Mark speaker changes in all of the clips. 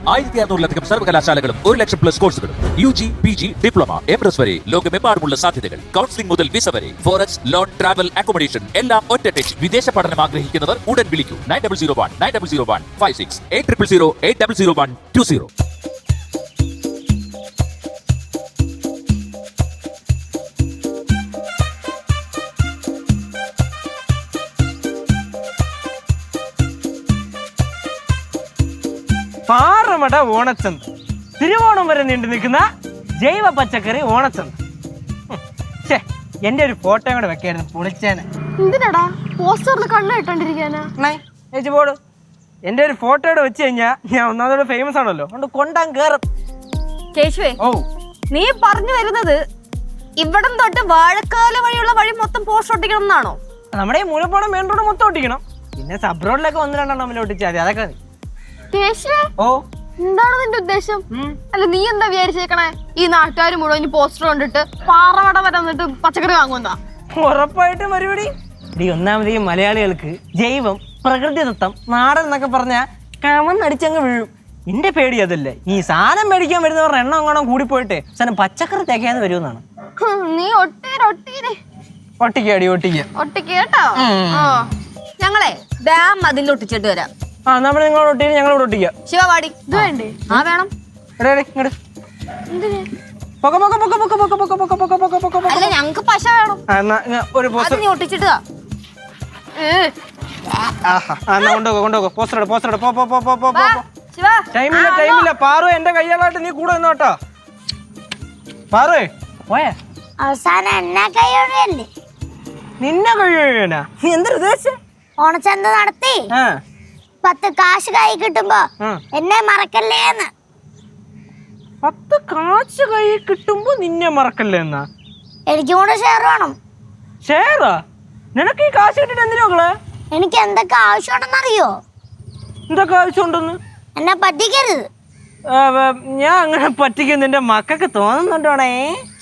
Speaker 1: 1600-ലധികം സർവകലാശാലകളും 1,00,000+ കോഴ്സുകളും UG, PG, diploma, MS വരെ ലോകമെമ്പാടുമുള്ള സാധ്യതകൾ. കൗൺസിലിംഗ് മുതൽ വിസ വരെ. ഫോറക്സ്, ലോൺ, ട്രാവൽ, അക്കോമഡേഷൻ എല്ലാം ഒറ്റ ടച്ച്. വിദേശ പഠനം ആഗ്രഹിക്കുന്നവർ ഉടൻ വിളിക്കൂ 9001-9001-56 800800-800120.
Speaker 2: പാറമട ഓണച്ചന്ത, തിരുവോണം വരെ നീണ്ടു നിൽക്കുന്ന ജൈവ പച്ചക്കറി ഓണച്ചന്ത. എന്റെ ഒരു ഫോട്ടോ കൂടെ വെക്കായിരുന്നു, പൊളിച്ചേനെ.
Speaker 3: എന്തിനാടാ പോസ്റ്ററിൽ കണ്ണ് ഇട്ടോണ്ടിരിക്കാനാ?
Speaker 2: ചേച്ചി പോട്. എന്റെ ഒരു ഫോട്ടോ കൂടെ വെച്ച് കഴിഞ്ഞാ ഞാൻ ഒന്നാമതോടെ ഫേമസ് ആണല്ലോ, അതുകൊണ്ട് കൊണ്ടാൻ കേറും.
Speaker 3: കേശുവേ,
Speaker 2: ഓ
Speaker 3: നീ പറഞ്ഞു വരുന്നത് ഇവിടം തൊട്ട് വാഴക്കാല വഴിയുള്ള വഴി മൊത്തം പോസ്റ്റർ ഒട്ടിക്കണം എന്നാണോ?
Speaker 2: നമ്മുടെ ഈ മൂലപ്പാടം മെയിൻ റോഡ് മൊത്തം ഒട്ടിക്കണം. പിന്നെ സബ് റോഡിലൊക്കെ 1-2 തമ്മിൽ ഒട്ടിച്ചാൽ മതി, അതൊക്കെ മതി.
Speaker 3: കേശുവേ,
Speaker 2: ഓ
Speaker 3: എന്താണ് നിന്റെ ഉദ്ദേശം? അല്ല, നീ എന്താ വിചാരിച്ചേക്കണേ? ഈ നാട്ടുകാർ മുഴുവൻ പോസ്റ്റർ കണ്ടിട്ട് പാറമട വരെ വന്നിട്ട് പച്ചക്കറി വാങ്ങുന്ന?
Speaker 2: ഉറപ്പായിട്ടും പരിപാടി. ഒന്നാമത് ഈ മലയാളികൾക്ക് ജൈവം, പ്രകൃതിദത്തം, നാടൻ എന്നൊക്കെ പറഞ്ഞാൽ കമന്നടിച്ചങ്ങ് വീഴും. എന്റെ പേടി അതല്ലേ, ഈ സാധനം മേടിക്കാൻ വരുന്നവരുടെ എണ്ണം അങ്ങോട്ടും കൂടിപ്പോയിട്ട് സാധനം പച്ചക്കറി തേക്കാന്ന് വരുമെന്നാണ്.
Speaker 3: നീ
Speaker 2: ഒട്ടിക്കാടി
Speaker 3: കേട്ടോ. ഞങ്ങളെ ഡാം അതിൽ ഒട്ടിച്ചിട്ട് വരാം.
Speaker 2: ആ, നമ്മൾ നിങ്ങളോട് ഒട്ടി, ഞങ്ങളോട് ഒട്ടിക്കാം.
Speaker 3: ശിവവാടി ഇത് വേണ്ടേ? ആ വേണം. അല്ല, ഞങ്ങക്ക് പശ വേണം.
Speaker 2: ഒരു
Speaker 3: നീ ഒട്ടിച്ചിട്ട്
Speaker 2: ടൈമില്ല. പാറു, എന്റെ കയ്യാളായിട്ട് നീ കൂടെ നിന്നോട്ടോ. പാറു പോയാ
Speaker 4: അവസാനം എന്നെ കൈയൊഴിയല്ലേ?
Speaker 2: നിന്നെ കഴിയാ നീ എന്തൊരു ഉദ്ദേശിച്ച?
Speaker 4: ഓണച്ചന്ത നടത്തി 10 കാശ് കൈ കിട്ടുമ്പോ എന്നെ മറക്കല്ലേന്ന്.
Speaker 2: 10 കാശ് കൈ കിട്ടുമ്പോ നിന്നെ മറക്കല്ലേ എന്നാ?
Speaker 4: എനിക്ക് കൂടെ ഷെയർ വേണം.
Speaker 2: ഷെയറാ? നിനക്ക് ഈ കാശ് കിട്ടിട്ട് എന്തിനാ മക്കളെ?
Speaker 4: എനിക്ക് എന്തൊക്കെ ആവശ്യമുണ്ടെന്നറിയോ?
Speaker 2: എന്തൊക്കെ ആവശ്യമുണ്ടെന്ന്?
Speaker 4: എന്നെ പറ്റിക്കരുത്.
Speaker 2: ഞാൻ അങ്ങനെ പറ്റിക്കുന്ന നിന്റെ മക്കൾക്ക് തോന്നുന്നുണ്ടോണേ?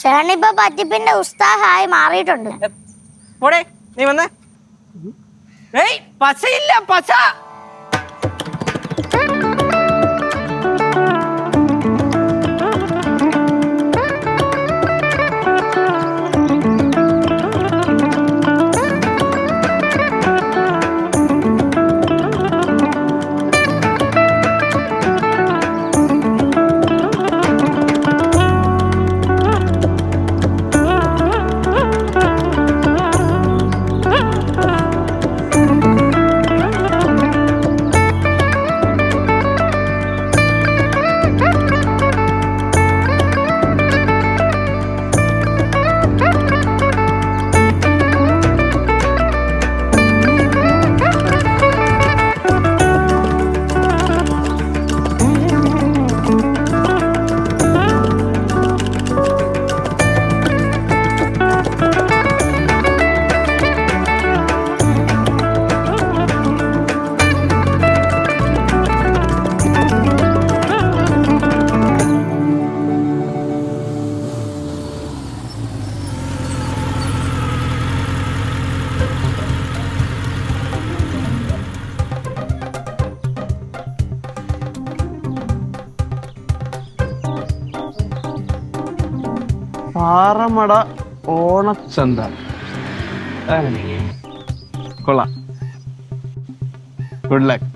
Speaker 4: ചേട്ടനിപ്പോ പറ്റിപ്പിന്റെ ഉസ്താഹായി മാറിയിട്ടുണ്ട്.
Speaker 2: പോടേ, നീ വന്നേ. ഏയ്, പശയില്ല, പശ. പാറമട ഓണച്ചന്ത കൊള്ളാം. Good luck.